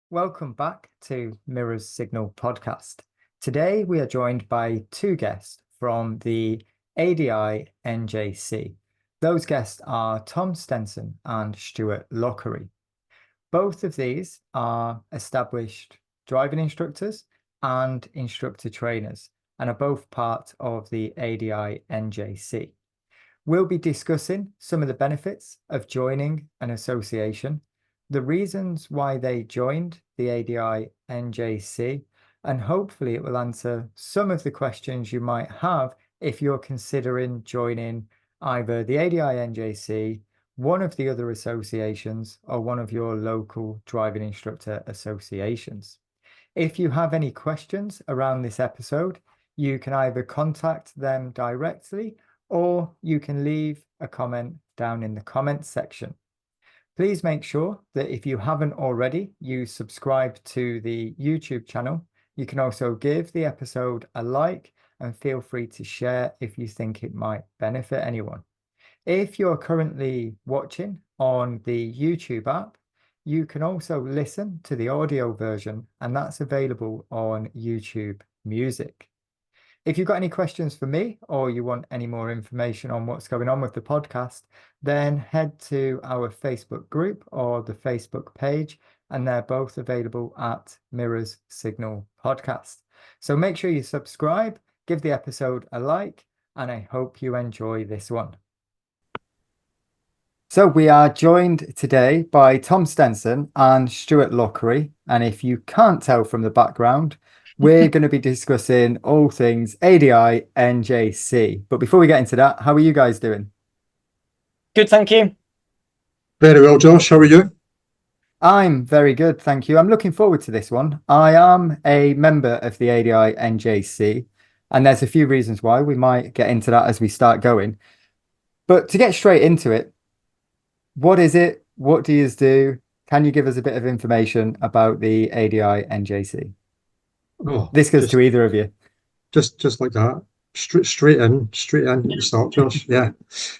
Welcome back to Mirror's Signal podcast. Today we are joined by two guests from the ADI NJC. Those guests are Tom Stenson and Stewart Lockery. Both of these are established driving instructors and instructor trainers and are both part of the ADI NJC. We'll be discussing some of the benefits of joining an association, the reasons why they joined the ADI NJC, and hopefully it will answer some of the questions you might have if you're considering joining either the ADI NJC, one of the other associations, or one of your local driving instructor associations. If you have any questions around this episode, you can either contact them directly or you can leave a comment down in the comments section. Please make sure that if you haven't already, you subscribe to the YouTube channel. You can also give the episode a like and feel free to share if you think it might benefit anyone. If you're currently watching on the YouTube app, you can also listen to the audio version, and that's available on YouTube Music. If you've got any questions for me or you want any more information on what's going on with the podcast, then head to our Facebook group or the Facebook page, and they're both available at Mirror's Signal Podcast. So make sure you subscribe, give the episode a like, and I hope you enjoy this one. So we are joined today by Tom Stenson and Stewart Lockery, and if you can't tell from the background, we're going to be discussing all things ADI NJC. But before we get into that, how are you guys doing? Good, thank you. Very well, Josh. How are you? I'm very good, thank you. I'm looking forward to this one. I am a member of the ADI NJC, and there's a few reasons why. We might get into that as we start going. But to get straight into it, what is it? What do you do? Can you give us a bit of information about the ADI NJC? Oh, This goes to either of you. Just like that. Straight in you start, Josh. Yeah.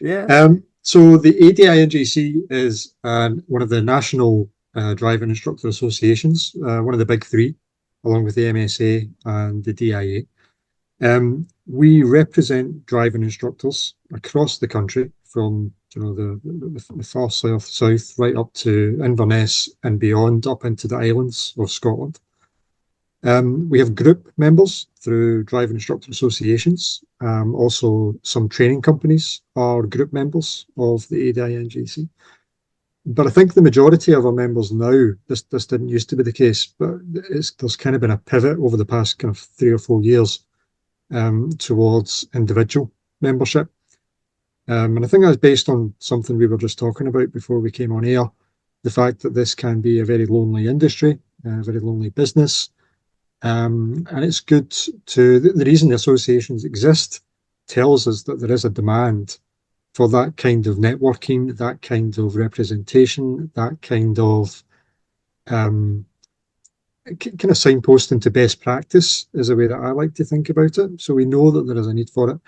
Yeah. So the ADI NJC is one of the national driving instructor associations, one of the big three, along with the MSA and the DIA. We represent driving instructors across the country, from the far south right up to Inverness and beyond, up into the islands of Scotland. We have group members through driving instructor associations. Also, some training companies are group members of the ADI NJC. But I think the majority of our members now, this didn't used to be the case, but there's kind of been a pivot over the past kind of 3 or 4 years towards individual membership. And I think that's based on something we were just talking about before we came on air, the fact that this can be a very lonely industry, a very lonely business. And it's good the reason the associations exist tells us that there is a demand for that kind of networking, that kind of representation, that kind of signposting to best practice is a way that I like to think about it. So we know that there is a need for it.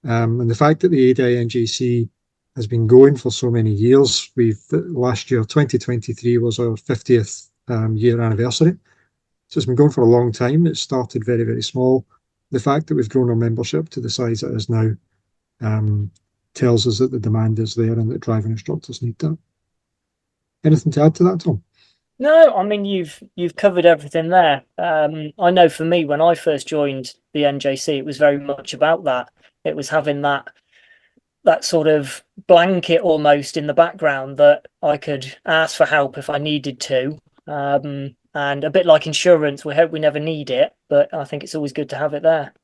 And the fact that the ADI NJC has been going for so many years, last year, 2023, was our 50th year anniversary. So it's been going for a long time. It started very, very small. The fact that we've grown our membership to the size it is now tells us that the demand is there and that driving instructors need that. Anything to add to that, Tom? No, I mean you've covered everything there. I know for me, when I first joined the NJC, it was very much about that. It was having that sort of blanket almost in the background that I could ask for help if I needed to. And a bit like insurance, we hope we never need it, but I think it's always good to have it there.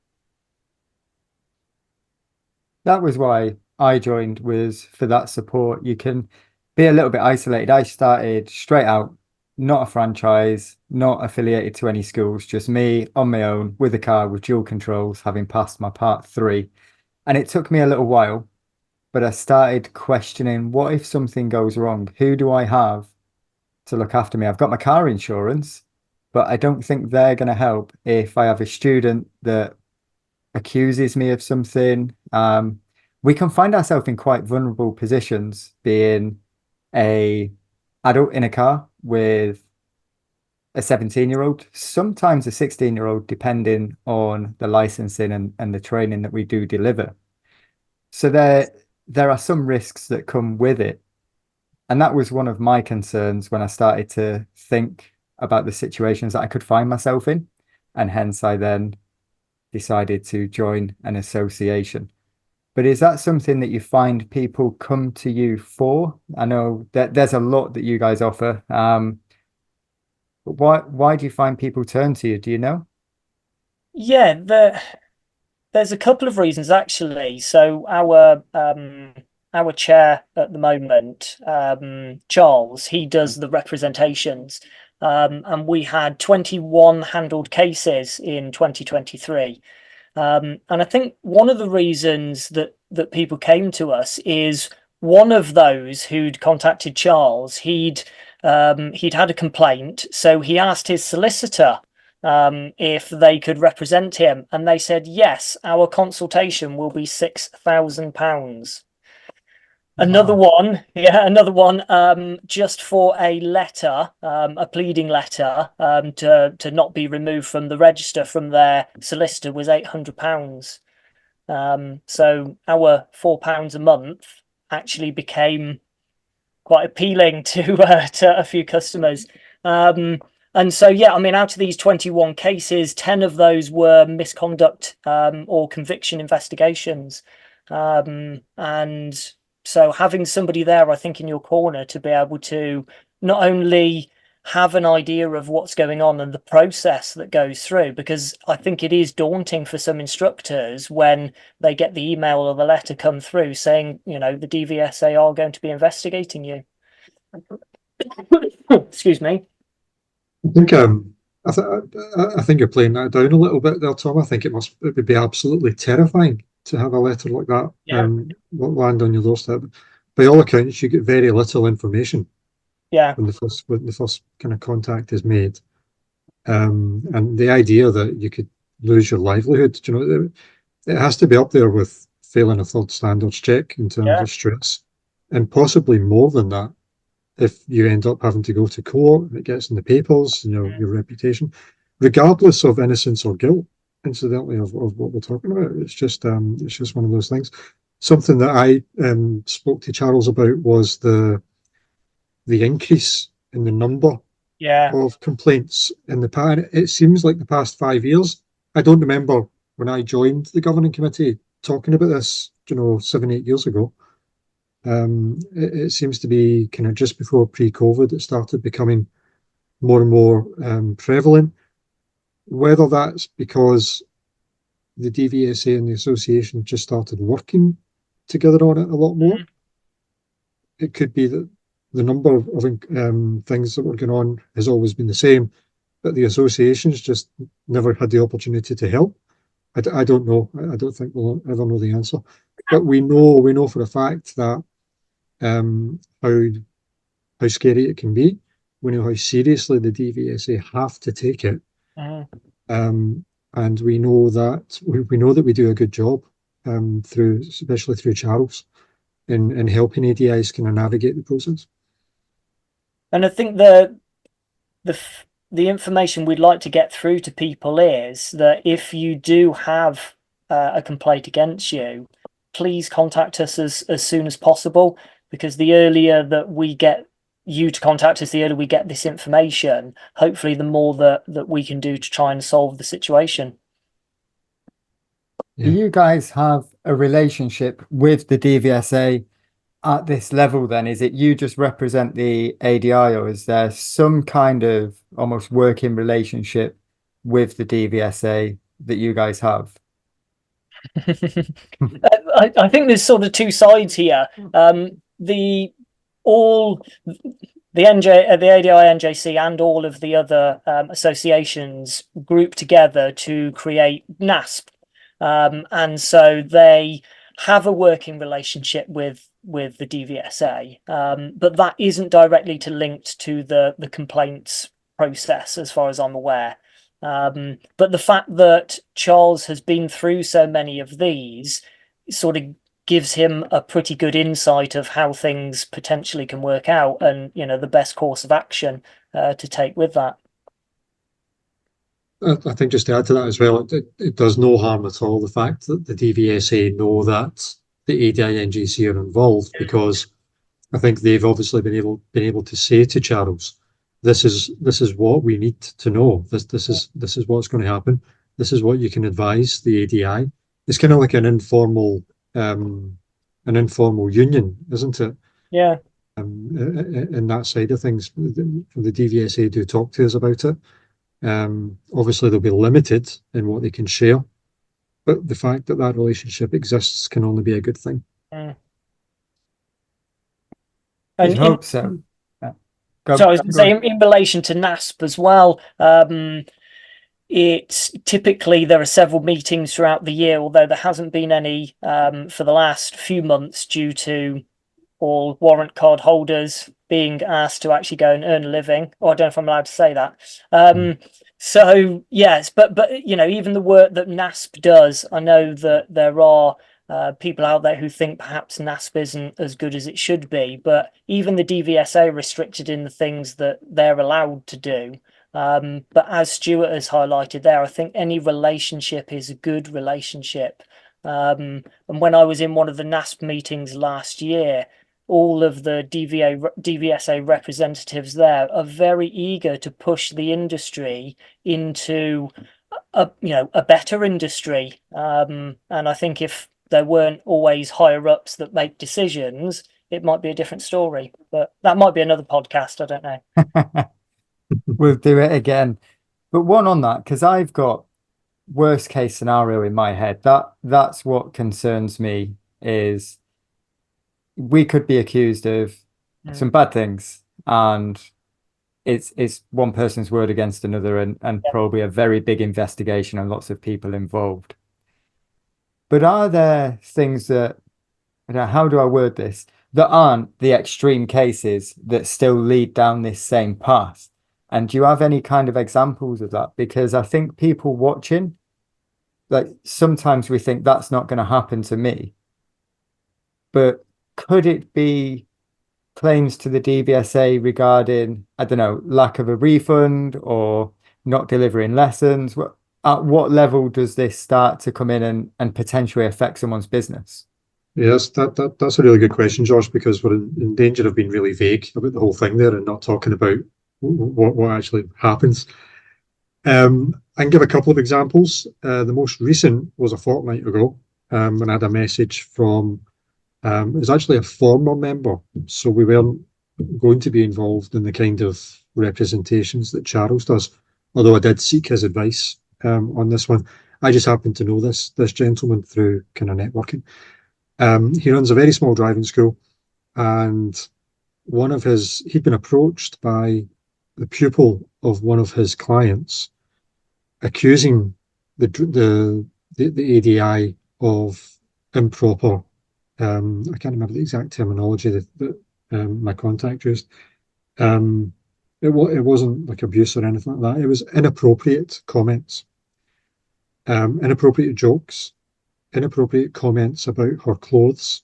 That was why I joined, was for that support. You can be a little bit isolated. I started straight out, not a franchise, not affiliated to any schools, just me on my own with a car with dual controls, having passed my part 3. And it took me a little while, but I started questioning, what if something goes wrong? Who do I have to look after me? I've got my car insurance, but I don't think they're going to help if I have a student that accuses me of something. We can find ourselves in quite vulnerable positions being a adult in a car with a 17-year-old, sometimes a 16-year-old, depending on the licensing and the training that we do deliver. So there are some risks that come with it. And that was one of my concerns when I started to think about the situations that I could find myself in. And hence I then decided to join an association. But is that something that you find people come to you for? I know that there's a lot that you guys offer. But why do you find people turn to you? Do you know? Yeah, there's a couple of reasons actually. So our chair at the moment, Charles, he does the representations, and we had 21 handled cases in 2023. And I think one of the reasons that people came to us is one of those who'd contacted Charles, he'd had a complaint, so he asked his solicitor if they could represent him, and they said yes, our consultation will be £6,000. Another one, just for a letter, a pleading letter, to not be removed from the register from their solicitor was £800. So our £4 a month actually became quite appealing to a few customers. And so, yeah, I mean, out of these 21 cases, 10 of those were misconduct or conviction investigations. And so having somebody there, I think, in your corner to be able to not only have an idea of what's going on and the process that goes through, because I think it is daunting for some instructors when they get the email or the letter come through saying, you know, the DVSA are going to be investigating you. Excuse me. I think I think you're playing that down a little bit there, Tom. I think it would be absolutely terrifying to have a letter like that land on your doorstep. By all accounts, you get very little information. Yeah. When the first kind of contact is made, and the idea that you could lose your livelihood, you know, it has to be up there with failing a third standards check in terms of stress, and possibly more than that if you end up having to go to court. It gets in the papers, you know, your reputation, regardless of innocence or guilt. Incidentally, of what we're talking about, it's just one of those things. Something that I spoke to Charles about was the increase in the number of complaints in the past. It seems like the past 5 years. I don't remember when I joined the governing committee talking about this, you know, 7-8 years ago. It seems to be kind of just before pre-COVID, it started becoming more and more prevalent. Whether that's because the DVSA and the association just started working together on it a lot more. It could be that the number of things that were going on has always been the same, but the associations just never had the opportunity to help. I don't know. I don't think we'll ever know the answer. But we know for a fact that how scary it can be. We know how seriously the DVSA have to take it. And we know that we do a good job especially through Charles in helping ADIs kind of navigate the process. And I think the information we'd like to get through to people is that if you do have a complaint against you, please contact us as soon as possible, because the earlier that we get you to contact us, the earlier we get this information, hopefully the more that we can do to try and solve the situation. Do you guys have a relationship with the DVSA at this level then? Is it you just represent the ADI, or is there some kind of almost working relationship with the DVSA that you guys have? I think there's sort of two sides here. The ADI NJC and all of the other associations group together to create NASP, and so they have a working relationship with the DVSA, but that isn't directly linked to the complaints process as far as I'm aware. But the fact that Charles has been through so many of these sort of gives him a pretty good insight of how things potentially can work out, and, you know, the best course of action to take with that. I think just to add to that as well, it does no harm at all the fact that the DVSA know that the ADI NJC are involved, because I think they've obviously been able to say to Charles, this is what we need to know. This is what's going to happen. This is what you can advise the ADI. It's kind of like an informal union, isn't it? Yeah. In that side of things, the DVSA do talk to us about it. Obviously, they'll be limited in what they can share, but the fact that that relationship exists can only be a good thing. Mm. I And hope so. So I was going to say, in relation to NASP as well, it's typically there are several meetings throughout the year, although there hasn't been any for the last few months due to all warrant card holders being asked to actually go and earn a living. Or I don't know if I'm allowed to say that. So yes, but you know, even the work that NASP does, I know that there are people out there who think perhaps NASP isn't as good as it should be, but even the DVSA are restricted in the things that they're allowed to do. But as Stewart has highlighted there, I think any relationship is a good relationship. And when I was in one of the NASP meetings last year, all of the DVSA representatives there are very eager to push the industry into a better industry. And I think if there weren't always higher ups that make decisions, it might be a different story. But that might be another podcast. I don't know. We'll do it again. But one on that, because I've got worst case scenario in my head. That's what concerns me, is we could be accused of some bad things, and it's one person's word against another, and probably a very big investigation and lots of people involved. But are there things that, how do I word this, that aren't the extreme cases that still lead down this same path? And do you have any kind of examples of that? Because I think people watching, like, sometimes we think that's not going to happen to me. But could it be claims to the DVSA regarding, I don't know, lack of a refund or not delivering lessons? At what level does this start to come in and potentially affect someone's business? Yes, that's a really good question, Josh, because we're in danger of being really vague about the whole thing there and not talking about what actually happens. I can give a couple of examples. The most recent was a fortnight ago, when I had a message from, it was actually a former member, so we weren't going to be involved in the kind of representations that Charles does, although I did seek his advice on this one. I just happened to know this gentleman through kind of networking. He runs a very small driving school, and he'd been approached by the pupil of one of his clients, accusing the ADI of improper, I can't remember the exact terminology that my contact used. It wasn't like abuse or anything like that. It was inappropriate comments, inappropriate jokes, inappropriate comments about her clothes,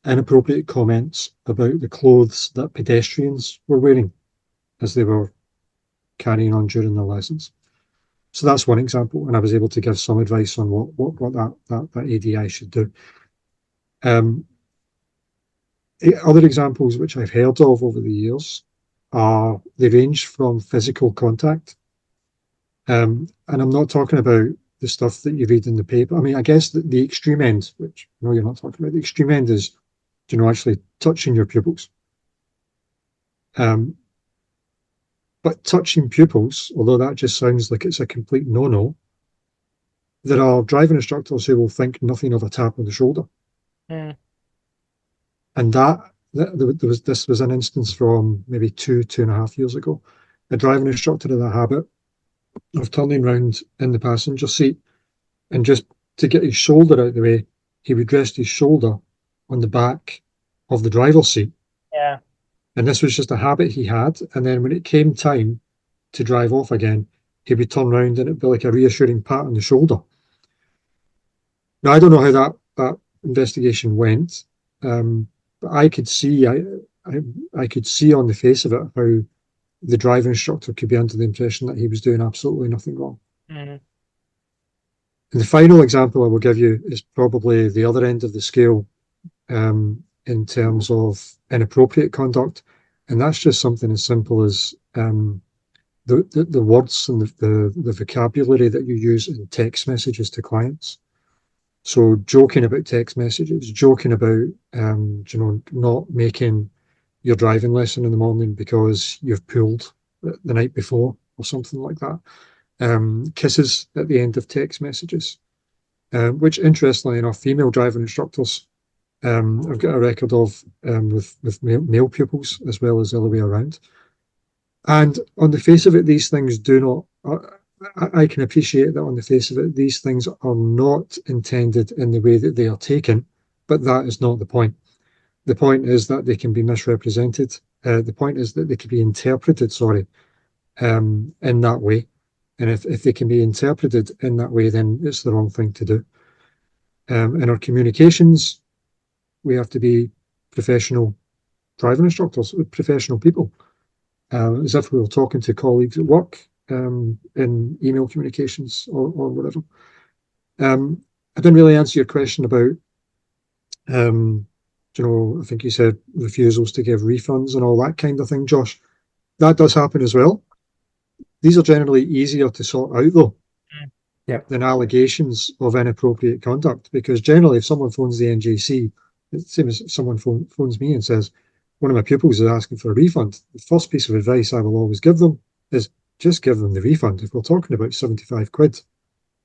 inappropriate comments about the clothes that pedestrians were wearing as they were carrying on during their lessons. So that's one example, and I was able to give some advice on what that ADI should do. Other examples which I've heard of over the years they range from physical contact, and I'm not talking about the stuff that you read in the paper. I mean, I guess the extreme end, which I know you're not talking about, the extreme end is, actually touching your pupils. But touching pupils, although that just sounds like it's a complete no-no, there are driving instructors who will think nothing of a tap on the shoulder. And this was an instance from maybe 2.5 years ago. A driving instructor had a habit of turning around in the passenger seat, and just to get his shoulder out of the way, he would rest his shoulder on the back of the driver's seat. Yeah. And this was just a habit he had. And then when it came time to drive off again, he would turn around and it'd be like a reassuring pat on the shoulder. Now, I don't know how that investigation went, but I could see, I could see on the face of it how the driving instructor could be under the impression that he was doing absolutely nothing wrong. Mm. And the final example I will give you is probably the other end of the scale in terms of inappropriate conduct. And that's just something as simple as the words and the vocabulary that you use in text messages to clients. So joking about text messages, joking about not making your driving lesson in the morning because you've pulled the night before or something like that. Kisses at the end of text messages, which interestingly enough, female driving instructors I've got a record of with male pupils as well as the other way around. And on the face of it, these things do not, I can appreciate that on the face of it, these things are not intended in the way that they are taken, but that is not the point. The point is that they can be misrepresented. The point is that they can be interpreted, in that way. And if they can be interpreted in that way, then it's the wrong thing to do. In our communications, we have to be professional driving instructors, professional people, as if we were talking to colleagues at work, in email communications or whatever. I didn't really answer your question about, I think you said refusals to give refunds and all that kind of thing, Josh. That does happen as well. These are generally easier to sort out, though, than allegations of inappropriate conduct, because generally if someone phones the NJC, it's the same as if someone phones me and says, one of my pupils is asking for a refund, the first piece of advice I will always give them is just give them the refund. If we're talking about 75 quid,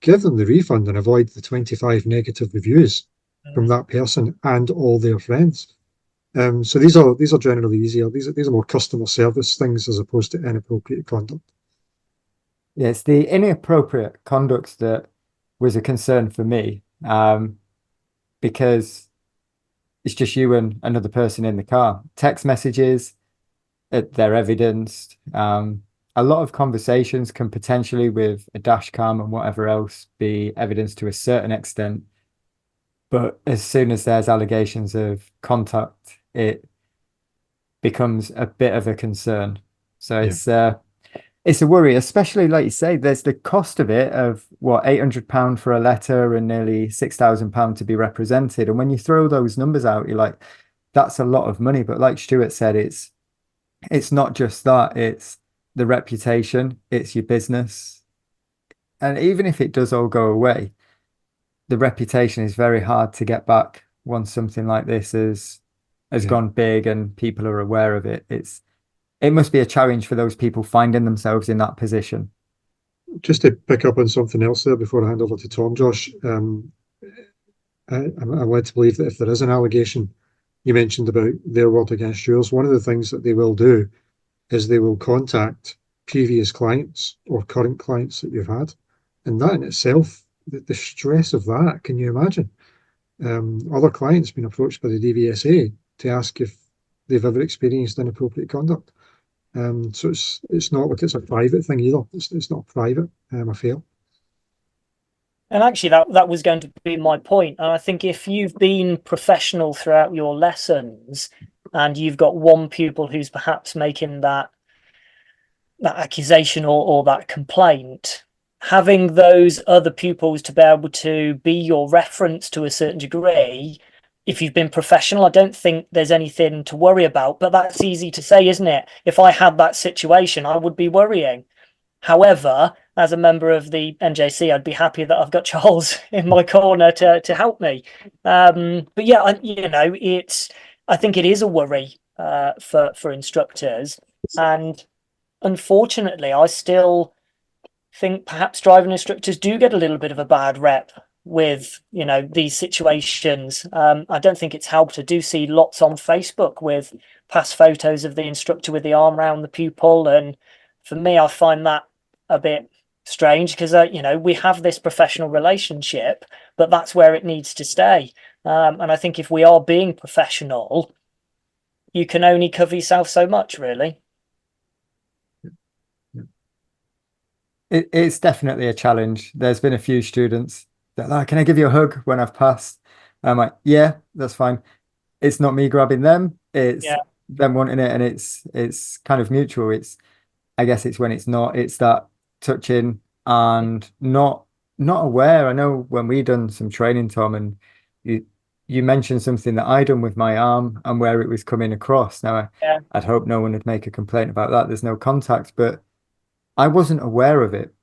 give them the refund and avoid the 25 negative reviews from that person and all their friends. So these are generally easier. These are more customer service things as opposed to inappropriate conduct. Yeah, it's the inappropriate conduct that was a concern for me, because it's just you and another person in the car. Text messages, they're evidenced. A lot of conversations can potentially, with a dash cam and whatever else, be evidenced to a certain extent. But as soon as there's allegations of contact, it becomes a bit of a concern. So it's a worry, especially like you say, there's the cost of it of what, £800 for a letter and nearly £6,000 to be represented. And when you throw those numbers out, you're like, that's a lot of money. But like Stewart said, it's not just that, it's the reputation, it's your business. And even if it does all go away, the reputation is very hard to get back once something like this has gone big and people are aware of it. It must be a challenge for those people finding themselves in that position. Just to pick up on something else there before I hand over to Tom, Josh, I'm led to believe that if there is an allegation, you mentioned about their word against yours, one of the things that they will do is they will contact previous clients or current clients that you've had. And that in itself, the stress of that, can you imagine? Other clients being approached by the DVSA to ask if they've ever experienced inappropriate conduct. So it's not like it's a private thing either. It's not a private affair. And actually, that was going to be my point. And I think if you've been professional throughout your lessons and you've got one pupil who's perhaps making that accusation or that complaint, having those other pupils to be able to be your reference to a certain degree, if you've been professional, I don't think there's anything to worry about. But that's easy to say, isn't it? If I had that situation, I would be worrying. However, as a member of the NJC, I'd be happy that I've got Charles in my corner to help me. But yeah, I think it is a worry for instructors. And unfortunately, I still think perhaps driving instructors do get a little bit of a bad rep with these situations. I don't think it's helped. I do see lots on Facebook with past photos of the instructor with the arm around the pupil, and for me, I find that a bit strange because we have this professional relationship, but that's where it needs to stay. And I think if we are being professional, you can only cover yourself so much, really. It's definitely a challenge. There's been a few students that like, can I give you a hug when I've passed? And I'm like, yeah, that's fine. It's not me grabbing them. It's them wanting it, and it's kind of mutual. I guess it's when it's that touching and not aware. I know when we done some training, Tom, and you mentioned something that I done with my arm and where it was coming across. Now, Yeah. I'd hope no one would make a complaint about that. There's no contact, but I wasn't aware of it.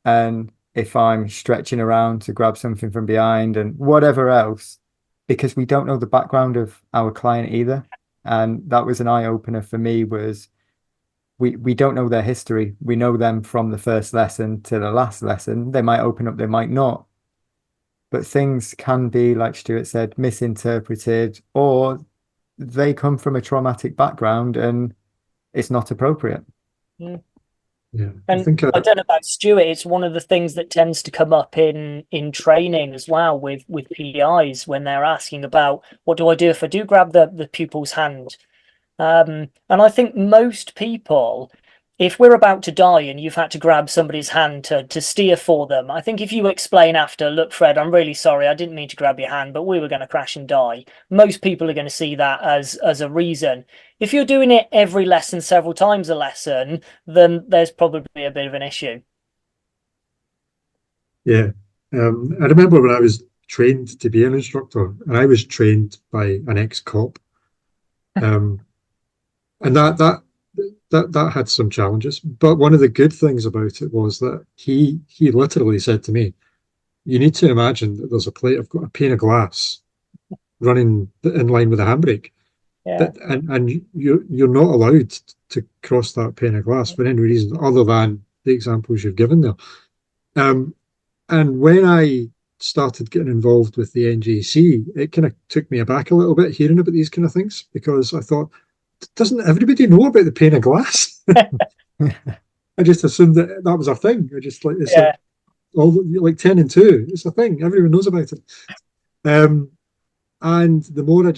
And if I'm stretching around to grab something from behind and whatever else, because we don't know the background of our client either. And that was an eye opener for me was we don't know their history. We know them from the first lesson to the last lesson. They might open up, they might not. But things can be, like Stewart said, misinterpreted, or they come from a traumatic background and it's not appropriate. Mm. Yeah, And I don't know about Stewart, it's one of the things that tends to come up in training as well with PDIs when they're asking about what do I do if I do grab the pupil's hand. And I think most people, if we're about to die and you've had to grab somebody's hand to steer for them, I think if you explain after, look, Fred, I'm really sorry, I didn't mean to grab your hand, but we were going to crash and die. Most people are going to see that as a reason. If you're doing it every lesson, several times a lesson, then there's probably a bit of an issue. Yeah. I remember when I was trained to be an instructor, and I was trained by an ex-cop. And that had some challenges. But one of the good things about it was that he literally said to me, you need to imagine that there's a pane of glass running in line with a handbrake. Yeah. And you're not allowed to cross that pane of glass for any reason other than the examples you've given there. And when I started getting involved with the NJC, it kind of took me aback a little bit hearing about these kind of things, because I thought, doesn't everybody know about the pane of glass? I just assumed that was a thing. I just it's like 10 and 2. It's a thing. Everyone knows about it. And the more I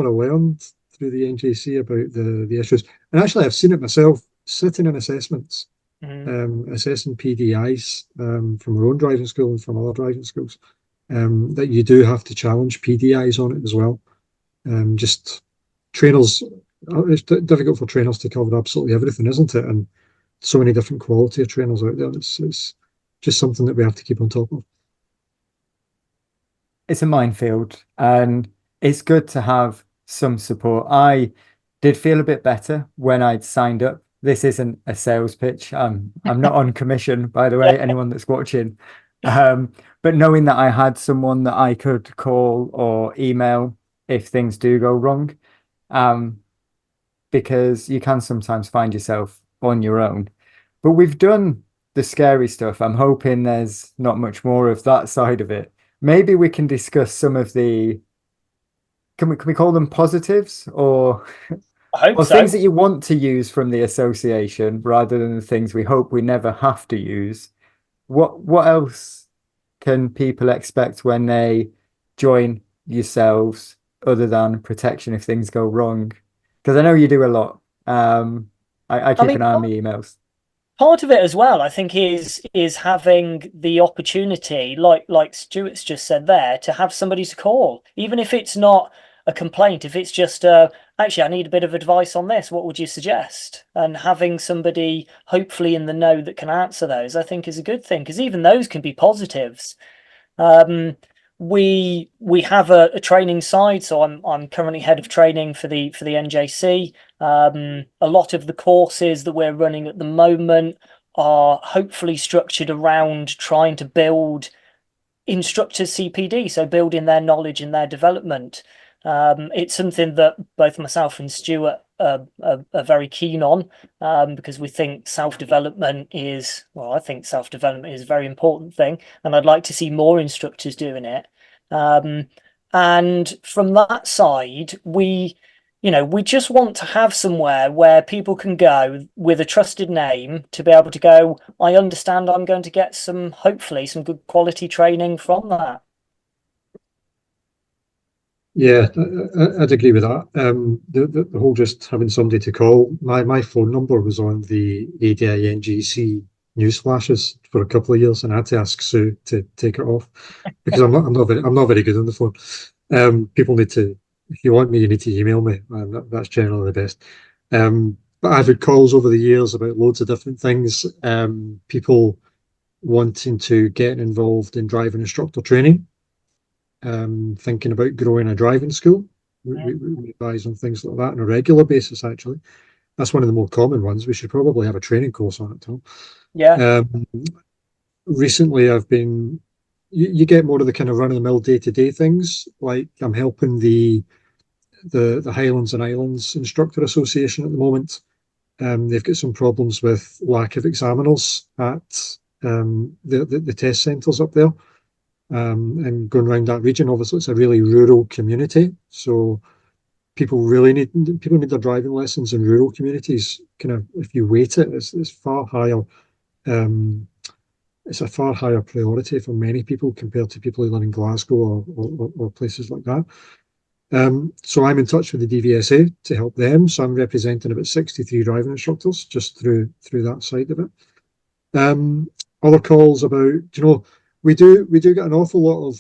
learned through the NJC about the issues, and actually I've seen it myself sitting in assessments, assessing PDIs from our own driving school and from other driving schools, that you do have to challenge PDIs on it as well. Just trainers, it's difficult for trainers to cover absolutely everything, isn't it? And so many different quality of trainers out there. It's just something that we have to keep on top of. It's a minefield, and it's good to have some support. I did feel a bit better when I'd signed up. This isn't a sales pitch. I'm not on commission, by the way, anyone that's watching. But knowing that I had someone that I could call or email if things do go wrong, because you can sometimes find yourself on your own. But we've done the scary stuff. I'm hoping there's not much more of that side of it. Maybe we can discuss some of the, can we call them positives, or things that you want to use from the association rather than the things we hope we never have to use. What else can people expect when they join yourselves other than protection if things go wrong? Because I know you do a lot. I keep an eye on my emails. Part of it as well, I think, is having the opportunity, like Stuart's just said there, to have somebody to call, even if it's not a complaint, if it's just actually I need a bit of advice on this, what would you suggest? And having somebody hopefully in the know that can answer those, I think, is a good thing, because even those can be positives. We have a training side, so I'm currently head of training for the NJC. A lot of the courses that we're running at the moment are hopefully structured around trying to build instructors CPD, so building their knowledge and their development. It's something that both myself and Stewart are very keen on, because we think self-development is, I think self-development is a very important thing, and I'd like to see more instructors doing it. And from that side, we just want to have somewhere where people can go with a trusted name to be able to go, I understand I'm going to get hopefully some good quality training from that. Yeah, I'd agree with that. The whole just having somebody to call. My phone number was on the ADI NJC news flashes for a couple of years, and I had to ask Sue to take it off because I'm not very good on the phone. People need to, if you want me, you need to email me, and that's generally the best. I've had calls over the years about loads of different things. People wanting to get involved in driving instructor training, thinking about growing a driving school. We advise on things like that on a regular basis, actually. That's one of the more common ones. We should probably have a training course on it, Tom. Yeah. Recently, you get more of the kind of run-of-the-mill day-to-day things. Like I'm helping the Highlands and Islands Instructor Association at the moment. They've got some problems with lack of examiners at the test centres up there. And going around that region, obviously, it's a really rural community. So people need their driving lessons in rural communities. Kind of, if you weight it, it's far higher. It's a far higher priority for many people compared to people who live in Glasgow or places like that. So I'm in touch with the DVSA to help them. So I'm representing about 63 driving instructors just through that side of it. Other calls about, we do get an awful lot of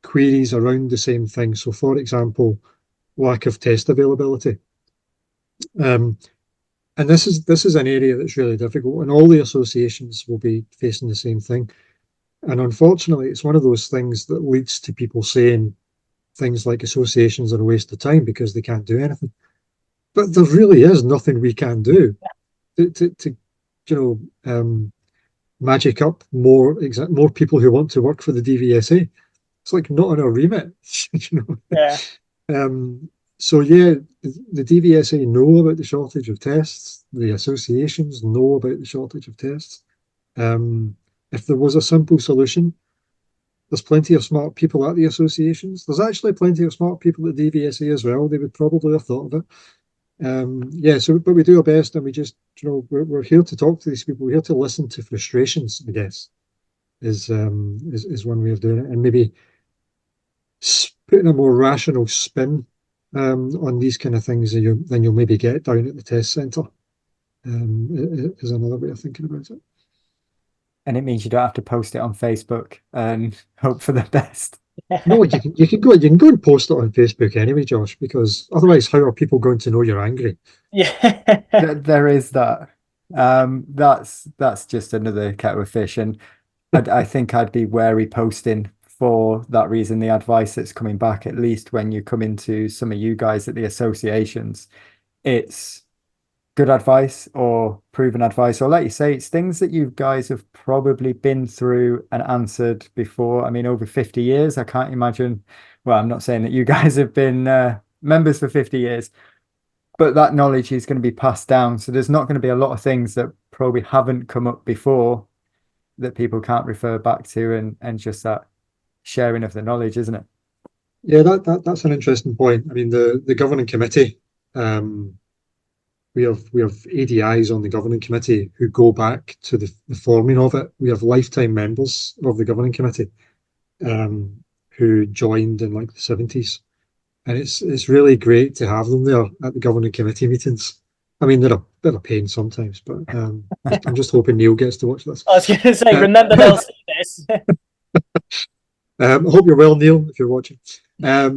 queries around the same thing. So, for example, lack of test availability. And this is an area that's really difficult, and all the associations will be facing the same thing. And unfortunately, it's one of those things that leads to people saying things like associations are a waste of time because they can't do anything. But there really is nothing we can do to magic up more people who want to work for the DVSA. It's like not in our remit. Yeah. So yeah, the DVSA know about the shortage of tests. The associations know about the shortage of tests. If there was a simple solution, there's plenty of smart people at the associations. There's actually plenty of smart people at DVSA as well. They would probably have thought of it. But we do our best, and we just, we're here to talk to these people. We're here to listen to frustrations, I guess, is one way of doing it, and maybe putting a more rational spin on these kind of things than you'll maybe get down at the test centre. Is another way of thinking about it. And it means you don't have to post it on Facebook and hope for the best. No, you can go and post it on Facebook anyway, Josh, because otherwise, how are people going to know you're angry? Yeah. There is that. That's just another kettle of fish, and I think I'd be wary posting for that reason. The advice that's coming back, at least when you come into some of you guys at the associations, it's good advice or proven advice, or like you say, it's things that you guys have probably been through and answered before. I mean, over 50 years, I can't imagine. Well, I'm not saying that you guys have been members for 50 years, but that knowledge is going to be passed down. So there's not going to be a lot of things that probably haven't come up before that people can't refer back to, and just that sharing of the knowledge, isn't it? Yeah, that's an interesting point. I mean, the governing committee, we have ADIs on the governing committee who go back to the forming of it. We have lifetime members of the governing committee who joined in like the 70s. And it's really great to have them there at the governing committee meetings. I mean, they're a bit of a pain sometimes, but I'm just hoping Neil gets to watch this. I was going to say, remember they'll see this. I hope you're well, Neil, if you're watching. But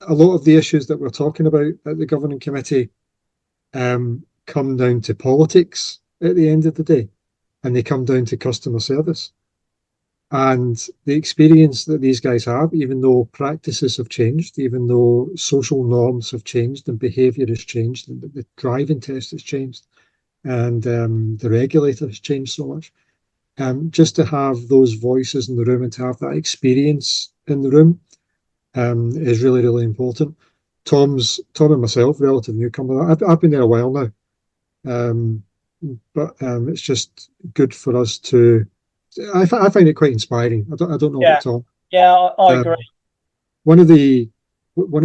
a lot of the issues that we're talking about at the governing committee come down to politics at the end of the day, and they come down to customer service. And the experience that these guys have, even though practices have changed, even though social norms have changed and behaviour has changed, and the driving test has changed, and the regulator has changed so much, just to have those voices in the room and to have that experience in the room is really, really important. Tom and myself, relative newcomer, I've been there a while now, but it's just good for us to. I find it quite inspiring. I don't know about Tom. Yeah, I agree. One of the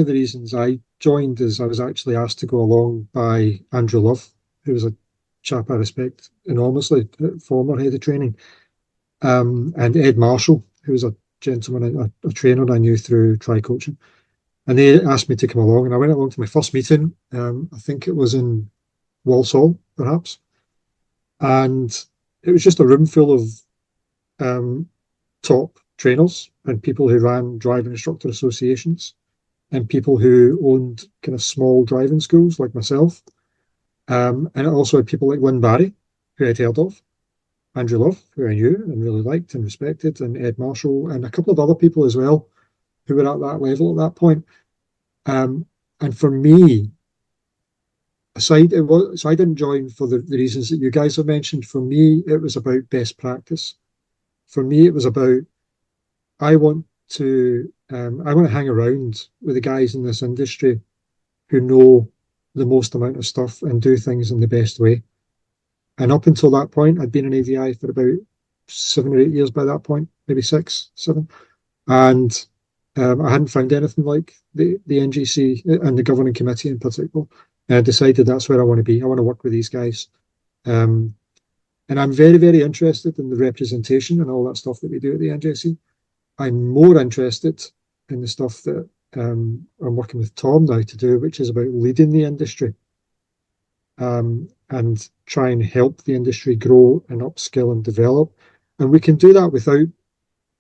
reasons I joined is I was actually asked to go along by Andrew Love, who was a chap I respect enormously, former head of training, and Ed Marshall, who was a gentleman, a trainer I knew through Tri-Coaching. And they asked me to come along, and I went along to my first meeting. I think it was in Walsall, perhaps. And it was just a room full of top trainers and people who ran driving instructor associations. and people who owned kind of small driving schools like myself. And it also had people like Lynn Barry, who I'd heard of, Andrew Love, who I knew and really liked and respected, and Ed Marshall, and a couple of other people as well who were at that level at that point. And for me, aside, so I didn't join for the reasons that you guys have mentioned. For me, it was about best practice. For me, it was about I want to hang around with the guys in this industry who know the most amount of stuff and do things in the best way. And up until that point, I'd been in ADI for about 7 or 8 years by that point, maybe 6, 7. And I hadn't found anything like the NJC and the governing committee in particular. And I decided that's where I want to be. I want to work with these guys. And I'm very, very interested in the representation and all that stuff that we do at the NJC. I'm more interested in the stuff that I'm working with Tom now to do, which is about leading the industry. And try and help the industry grow and upskill and develop. And we can do that without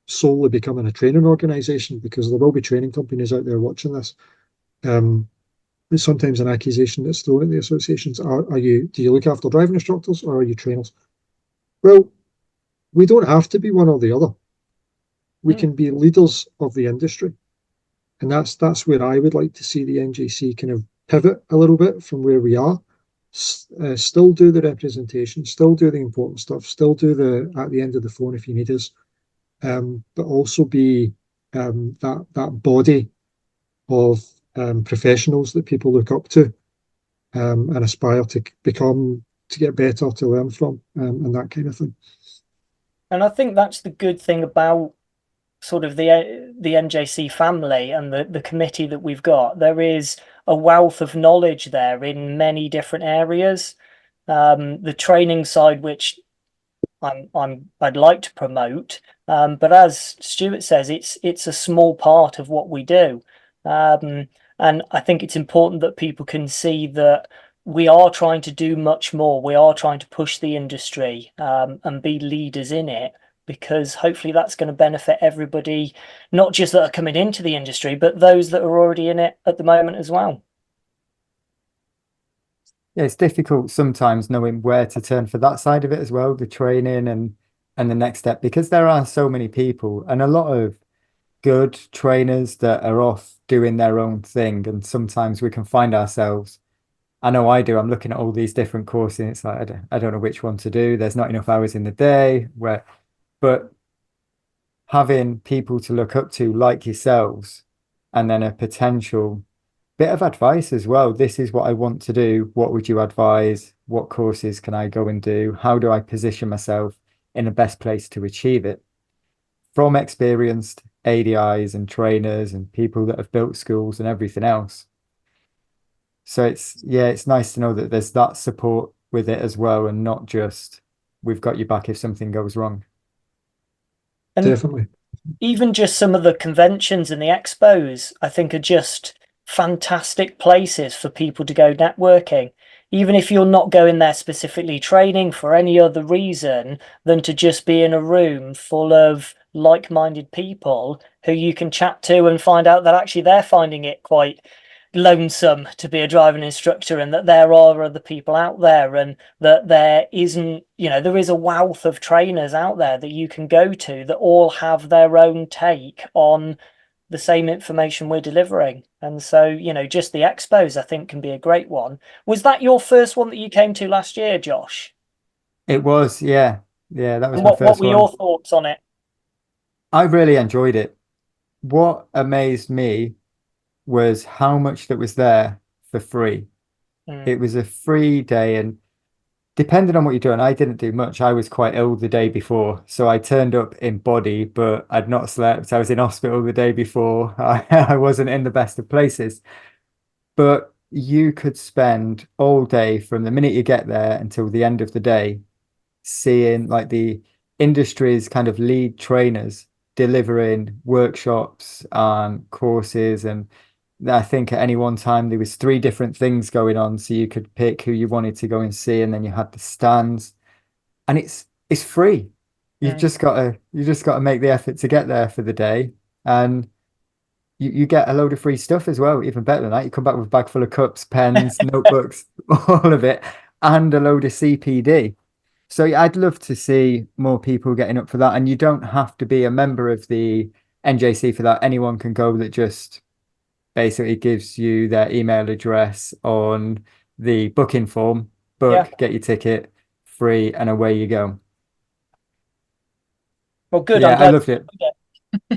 solely becoming a training organisation, because there will be training companies out there watching this. There's sometimes an accusation that's thrown at the associations. Do you look after driving instructors or are you trainers? Well, we don't have to be one or the other. We can be leaders of the industry. And that's where I would like to see the NJC kind of pivot a little bit from where we are. Still do the representation, still do the important stuff, still do the at the end of the phone if you need us, but also be that body of professionals that people look up to and aspire to become, to get better, to learn from, and that kind of thing. And I think that's the good thing about sort of the NJC family and the committee that we've got. There is a wealth of knowledge there in many different areas. The training side, which I'd like to promote, but as Stewart says, it's a small part of what we do, and I think it's important that people can see that we are trying to do much more. We are trying to push the industry and be leaders in it, because hopefully that's going to benefit everybody, not just that are coming into the industry, but those that are already in it at the moment as well. Yeah, it's difficult sometimes knowing where to turn for that side of it as well, the training and the next step, because there are so many people and a lot of good trainers that are off doing their own thing. And sometimes we can find ourselves, I know I do, I'm looking at all these different courses. It's like, I don't know which one to do. There's not enough hours in the day but having people to look up to like yourselves, and then a potential bit of advice as well. This is what I want to do. What would you advise? What courses can I go and do? How do I position myself in the best place to achieve it? From experienced ADIs and trainers and people that have built schools and everything else. So it's nice to know that there's that support with it as well, and not just we've got your back if something goes wrong. And definitely, even just some of the conventions and the expos, I think, are just fantastic places for people to go networking, even if you're not going there specifically training for any other reason than to just be in a room full of like-minded people who you can chat to and find out that actually they're finding it quite lonesome to be a driving instructor, and that there are other people out there, and that there isn't, there is a wealth of trainers out there that you can go to that all have their own take on the same information we're delivering. And so, just the expos, I think, can be a great one. Was that your first one that you came to last year, Josh? It was, yeah, that was And my what first were one. your thoughts on it? I really enjoyed it. What amazed me was how much that was there for free. It was a free day, and depending on what you're doing, I didn't do much. I was quite ill the day before, so I turned up in body, but I'd not slept. I was in hospital the day before. I wasn't in the best of places, but you could spend all day from the minute you get there until the end of the day seeing like the industry's kind of lead trainers delivering workshops and courses. And I think at any one time there was 3 different things going on, so you could pick who you wanted to go and see, and then you had the stands, and it's free. You've just got to make the effort to get there for the day. And you get a load of free stuff as well. Even better than that, you come back with a bag full of cups, pens, notebooks, all of it, and a load of CPD. So yeah, I'd love to see more people getting up for that. And you don't have to be a member of the NJC for that. Anyone can go that just basically gives you their email address on the booking form, book, get your ticket, free, and away you go. Well, good. Yeah, I'm I glad. loved it.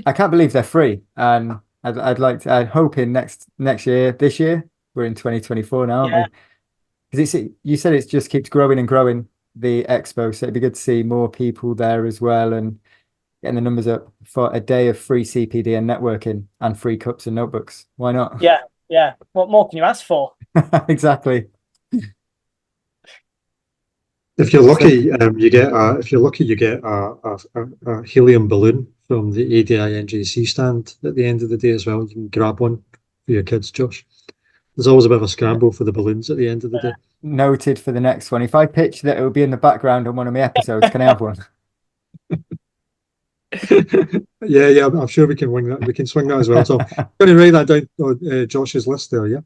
I can't believe they're free. And I'd like to, I'm hoping next year, this year, we're in 2024 now, aren't Yeah, we? Because you said it just keeps growing and growing, the expo. So it'd be good to see more people there as well and getting the numbers up for a day of free CPD and networking and free cups and notebooks. Why not? yeah. What more can you ask for? Exactly. If you're So lucky, you get a helium balloon from the ADI NJC stand at the end of the day as well. You can grab one for your kids, Josh. There's always a bit of a scramble for the balloons at the end of the day. noted for the next one. If I pitch that it will be in the background on one of my episodes, can I have one? Yeah, I'm sure we can wing that. We can swing that as well. So, going to write that down on Josh's list there. Yeah,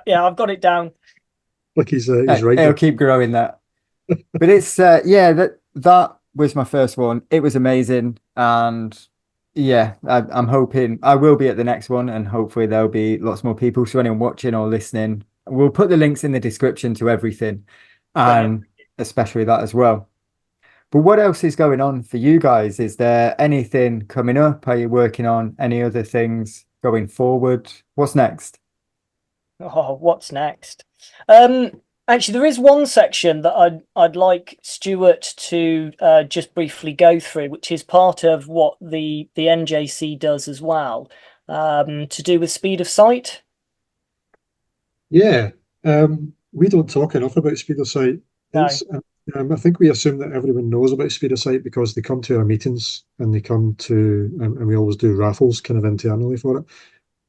Yeah. I've got it down. like he's It'll writing. keep growing that. But it's yeah, that was my first one. It was amazing, and yeah, I'm hoping I will be at the next one, and hopefully there'll be lots more people. So anyone watching or listening, we'll put the links in the description to everything, Brilliant. and especially that as well. But what else is going on for you guys? Is there anything coming up? Are you working on any other things going forward? What's next? Oh, what's next? Actually, there is one section that I'd like Stewart to just briefly go through, which is part of what the NJC does as well, to do with speed of sight. Yeah, we don't talk enough about speed of sight. No. I think we assume that everyone knows about speed of sight because they come to our meetings and they come to, and we always do raffles kind of internally for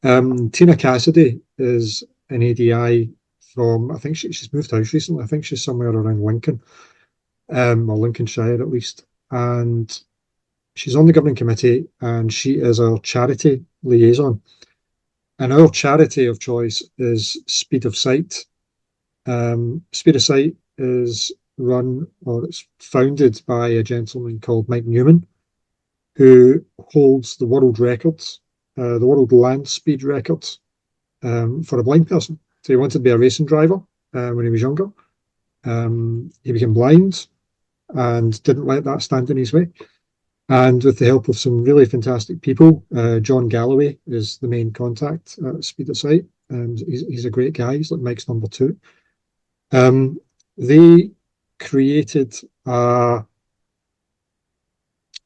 it. Tina Cassidy is an ADI from, I think she's moved house recently. I think she's somewhere around Lincoln, or Lincolnshire at least. And she's on the governing committee and she is our charity liaison. And our charity of choice is Speed of Sight. Speed of Sight is run, or it's founded by a gentleman called Mike Newman, who holds the world records, the world land speed records for a blind person. So he wanted to be a racing driver when he was younger. He became blind and didn't let that stand in his way. And with the help of some really fantastic people, John Galloway is the main contact at Speed of Sight. He's a great guy. He's like Mike's number two. They created what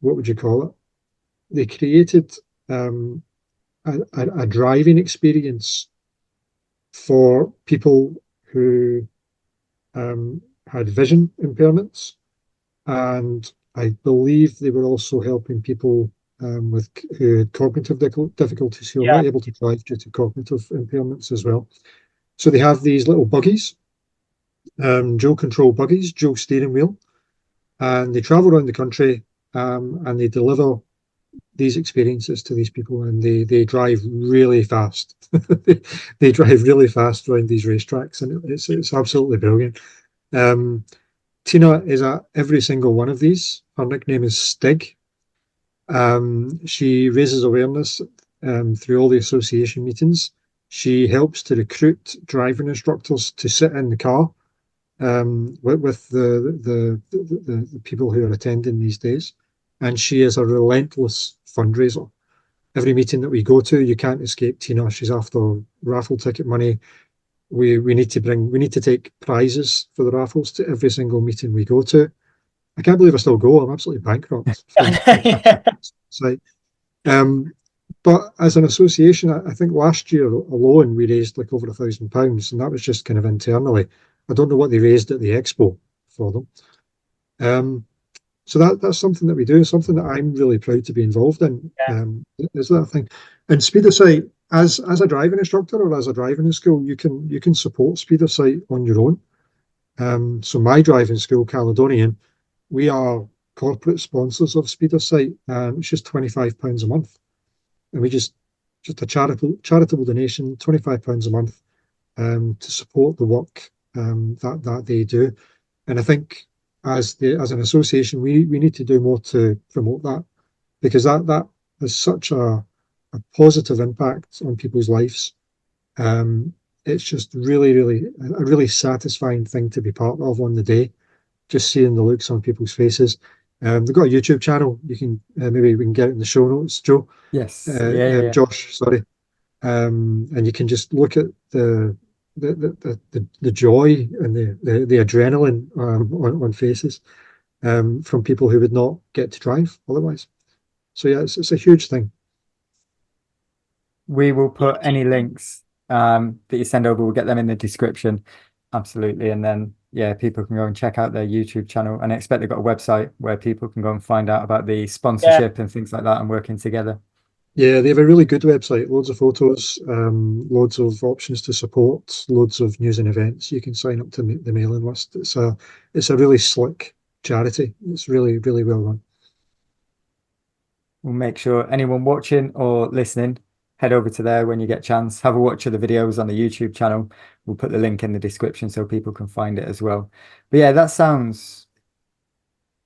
would you call it? They created a driving experience for people who had vision impairments, and I believe they were also helping people who had cognitive difficulties who are not able to drive due to cognitive impairments as well. So they have these little buggies, dual control buggies, dual steering wheel, and they travel around the country and they deliver these experiences to these people, and they drive really fast. They drive really fast around these racetracks, and it's absolutely brilliant. Tina is at every single one of these. Her nickname is Stig. She raises awareness through all the association meetings. She helps to recruit driving instructors to sit in the car with the people who are attending these days. And she is a relentless fundraiser. Every meeting that we go to, you can't escape Tina. She's after raffle ticket money. We need to take prizes for the raffles to every single meeting we go to. I can't believe I still go. I'm absolutely bankrupt. So, but as an association, I think last year alone we raised like over £1,000, and that was just kind of internally. I don't know what they raised at the expo for them. So that's something that we do, something that I'm really proud to be involved in. Is that thing? And Speed of Sight, as a driving instructor or as a driving school, you can support Speed of Sight on your own. So my driving school, Caledonian, we are corporate sponsors of Speed of Sight. It's just £25 a month, and we just just a charitable donation, £25 a month, to support the work that they do. And I think as an association, we need to do more to promote that, because that has such a positive impact on people's lives. It's just really, really a really satisfying thing to be part of on the day, just seeing the looks on people's faces. They've got a YouTube channel. You can maybe we can get it in the show notes, Joe. Yes. Yeah. Josh, sorry. And you can just look at the joy and the adrenaline on faces from people who would not get to drive otherwise. So yeah, it's a huge thing. We will put any links that you send over, we'll get them in the description. Absolutely. And then, yeah, people can go and check out their YouTube channel. And I expect they've got a website where people can go and find out about the sponsorship and things like that and working together. Yeah, they have a really good website, loads of photos, loads of options to support, loads of news and events. You can sign up to the mailing list. It's a really slick charity. It's really, really well run. We'll make sure anyone watching or listening, head over to there when you get a chance. Have a watch of the videos on the YouTube channel. We'll put the link in the description so people can find it as well. But yeah, that sounds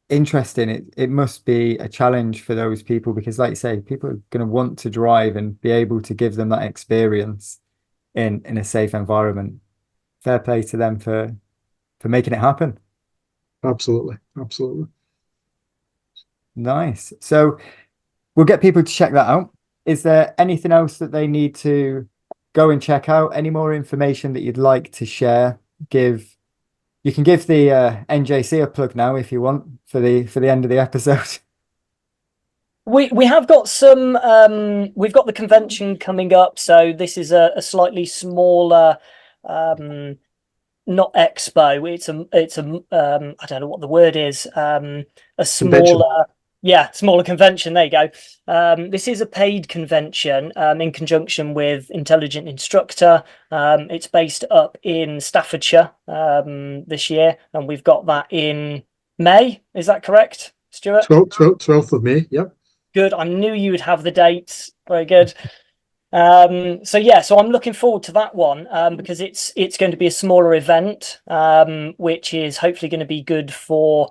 interesting. It must be a challenge for those people, because like you say, people are going to want to drive and be able to give them that experience in a safe environment. Fair play to them for making it happen. Absolutely. Nice. So we'll get people to check that out. Is there anything else that they need to go and check out? Any more information that you'd like to share? You can give the NJC a plug now if you want for the end of the episode. We have got some. We've got the convention coming up, so this is a slightly smaller, not expo. It's a I don't know what the word is. A smaller. Smaller convention. There you go. This is a paid convention in conjunction with Intelligent Instructor. It's based up in Staffordshire this year, and we've got that in May. Is that correct, Stewart? 12th of May. Yep. Good. I knew you would have the dates. Very good. So I'm looking forward to that one because it's going to be a smaller event, which is hopefully going to be good for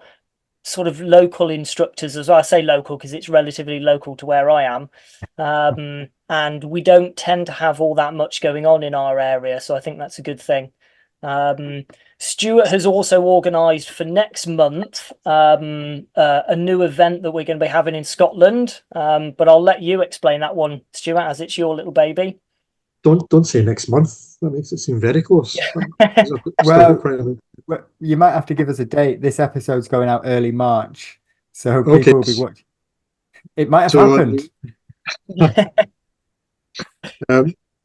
sort of local instructors as well. I say local because it's relatively local to where I am, and we don't tend to have all that much going on in our area, so I think that's a good thing. Stewart has also organised for next month a new event that we're going to be having in Scotland, but I'll let you explain that one, Stewart, as it's your little baby. Don't say next month. That makes it seem very close. Well, you might have to give us a date. This episode's going out early March, so people will be watching. It might have happened.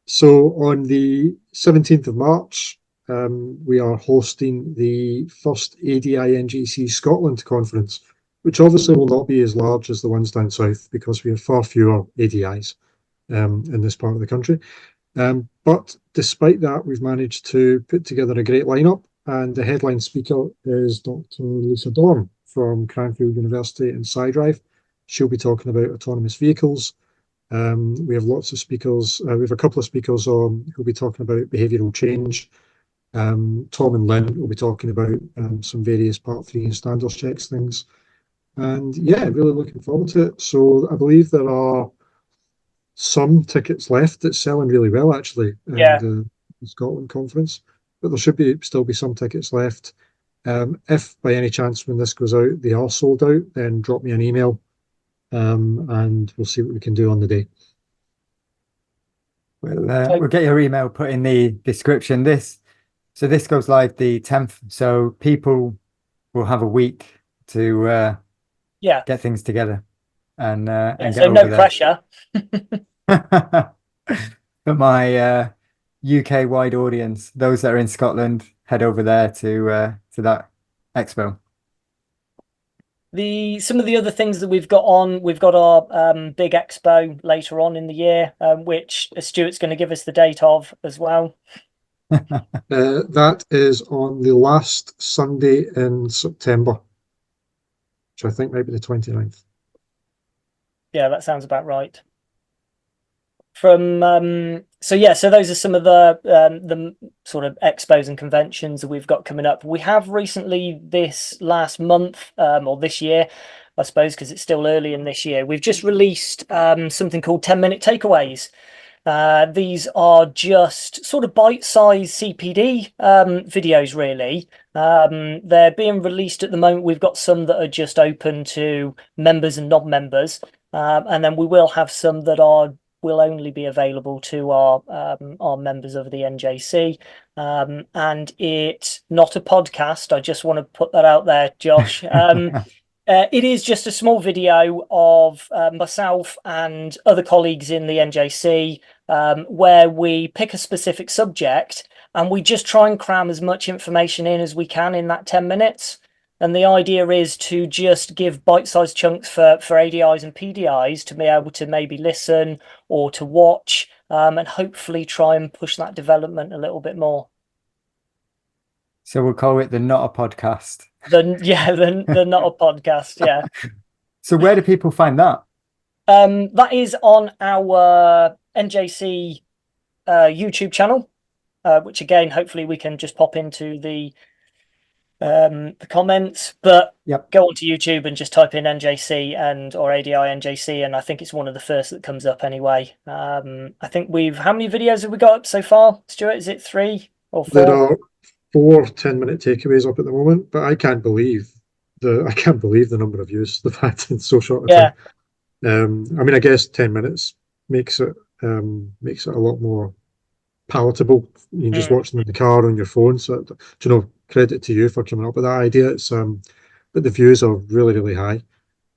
So on the 17th of March, we are hosting the first ADI NJC Scotland conference, which obviously will not be as large as the ones down south because we have far fewer ADIs in this part of the country. But despite that, we've managed to put together a great lineup, and the headline speaker is Dr. Lisa Dorn from Cranfield University in SciDrive. She'll be talking about autonomous vehicles. We have lots of speakers. We have a couple of speakers who'll be talking about behavioural change. Tom and Lynn will be talking about some various Part 3 and standards checks things. And yeah, really looking forward to it. So I believe there are some tickets left. It's selling really well, actually, in the Scotland conference. But there should still be some tickets left. If by any chance when this goes out they are sold out, then drop me an email and we'll see what we can do on the day. We'll get your email put in the description. This goes live the 10th, so people will have a week to get things together and get so no pressure. For my UK wide audience, those that are in Scotland, head over there to that expo. Some of the other things that we've got our big expo later on in the year, which Stuart's going to give us the date of as well. That is on the last Sunday in September, which I think might be the 29th. Yeah, that sounds about right. So those are some of the sort of expos and conventions that we've got coming up. We have recently, this last month, or this year, I suppose, because it's still early in this year, we've just released something called 10-minute takeaways. These are just sort of bite-sized CPD videos, really. They're being released at the moment. We've got some that are just open to members and non-members, and then we will have some that will only be available to our members of the NJC. And it's not a podcast. I just want to put that out there, Josh. It is just a small video of myself and other colleagues in the NJC, where we pick a specific subject and we just try and cram as much information in as we can in that 10 minutes. And the idea is to just give bite-sized chunks for ADIs and PDIs to be able to maybe listen or to watch, and hopefully try and push that development a little bit more. So we'll call it the Not a Podcast. The Not a Podcast, yeah. So where do people find that? That is on our NJC YouTube channel, which again, hopefully we can just pop into the comments, but yep. Go onto YouTube and just type in NJC or ADI NJC, and I think it's one of the first that comes up anyway. I think how many videos have we got up so far, Stuart? Is it 3 or 4? There are 4 10-minute takeaways up at the moment, but I can't believe the number of views they've had in so short a time. I mean, I guess 10 minutes makes it a lot more palatable. You can just watch them in the car on your phone. So, credit to you for coming up with that idea. It's but the views are really, really high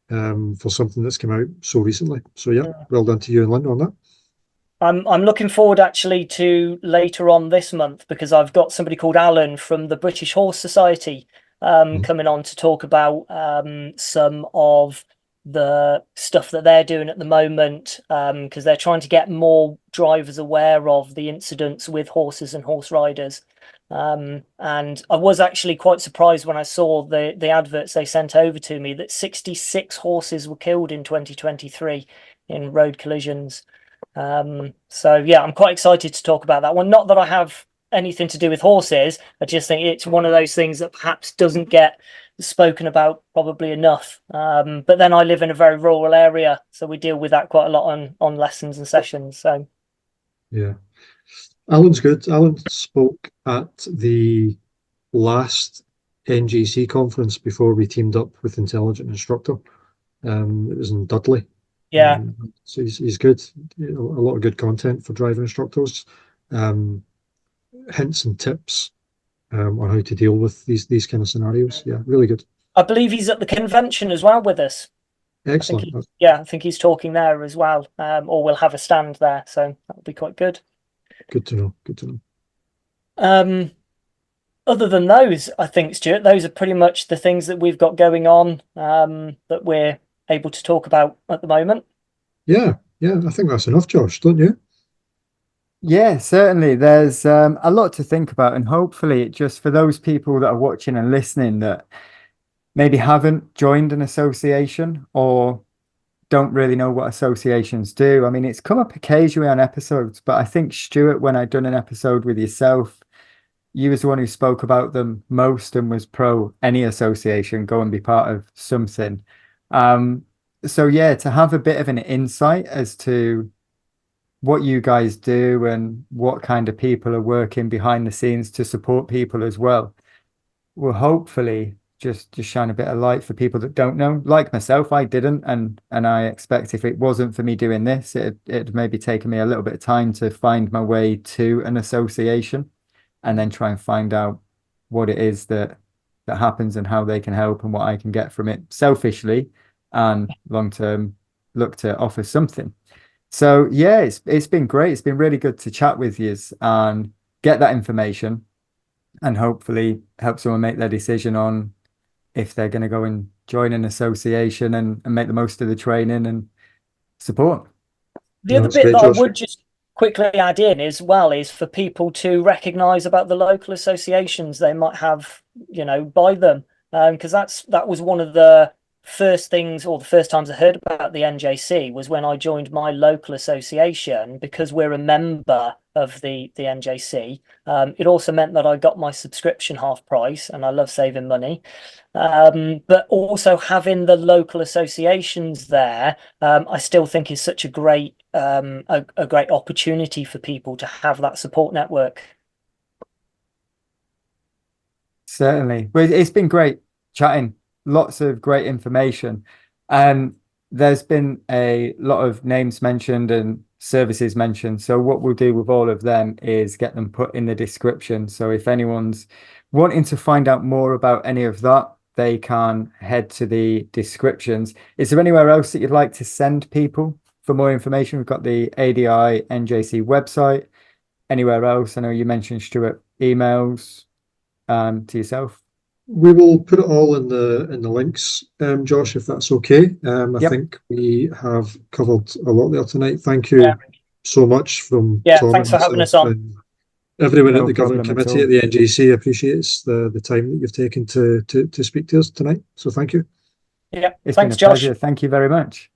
for something that's come out so recently. So well done to you and Linda on that. I'm looking forward actually to later on this month, because I've got somebody called Alan from the British Horse Society coming on to talk about some of the stuff that they're doing at the moment, because they're trying to get more drivers aware of the incidents with horses and horse riders. And I was actually quite surprised when I saw the adverts they sent over to me that 66 horses were killed in 2023 in road collisions. So yeah, I'm quite excited to talk about that one. Not that I have anything to do with horses, I just think it's one of those things that perhaps doesn't get spoken about probably enough. But then I live in a very rural area, so we deal with that quite a lot on lessons and sessions. So yeah, Alan's good. Alan spoke at the last NJC conference before we teamed up with Intelligent Instructor. It was in Dudley. Yeah. So he's good. A lot of good content for driving instructors. Hints and tips on how to deal with these kind of scenarios. Yeah, really good. I believe he's at the convention as well with us. Excellent. I think he's talking there as well, or we'll have a stand there. So that'll be quite good. Good to know. Other than those, I think, Stuart, those are pretty much the things that we've got going on that we're able to talk about at the moment. Yeah, I think that's enough, Josh, don't you? Yeah, certainly. There's a lot to think about, and hopefully just for those people that are watching and listening that maybe haven't joined an association or don't really know what associations do. I mean, it's come up occasionally on episodes, but I think, Stuart, when I'd done an episode with yourself, you was the one who spoke about them most and was pro any association, go and be part of something. So yeah, to have a bit of an insight as to what you guys do and what kind of people are working behind the scenes to support people as well will hopefully just shine a bit of light for people that don't know. Like myself, I didn't, and I expect if it wasn't for me doing this, it'd maybe taken me a little bit of time to find my way to an association and then try and find out what it is that happens and how they can help and what I can get from it selfishly and long term look to offer something. So yeah, it's been great. It's been really good to chat with you and get that information and hopefully help someone make their decision on if they're going to go and join an association and make the most of the training and support. The other bit that I would just quickly add in as well is for people to recognise about the local associations they might have, by them, because that was one of the first things, or the first times I heard about the NJC was when I joined my local association, because we're a member of the NJC. It also meant that I got my subscription half price, and I love saving money. But also having the local associations there, I still think is such a great great opportunity for people to have that support network. Certainly. Well, it's been great chatting, lots of great information. There's been a lot of names mentioned and services mentioned. So what we'll do with all of them is get them put in the description. So if anyone's wanting to find out more about any of that, they can head to the descriptions. Is there anywhere else that you'd like to send people for more information? We've got the ADI NJC website. Anywhere else? I know you mentioned, Stewart, emails to yourself. We will put it all in the links, Josh, if that's okay. I think we have covered a lot there tonight. Thank you so much from Tom. Thanks for having us on. Everyone at the governing committee at the NJC appreciates the time that you've taken to speak to us tonight. So thank you. Yeah, it's thanks, been a Josh. pleasure. Thank you very much.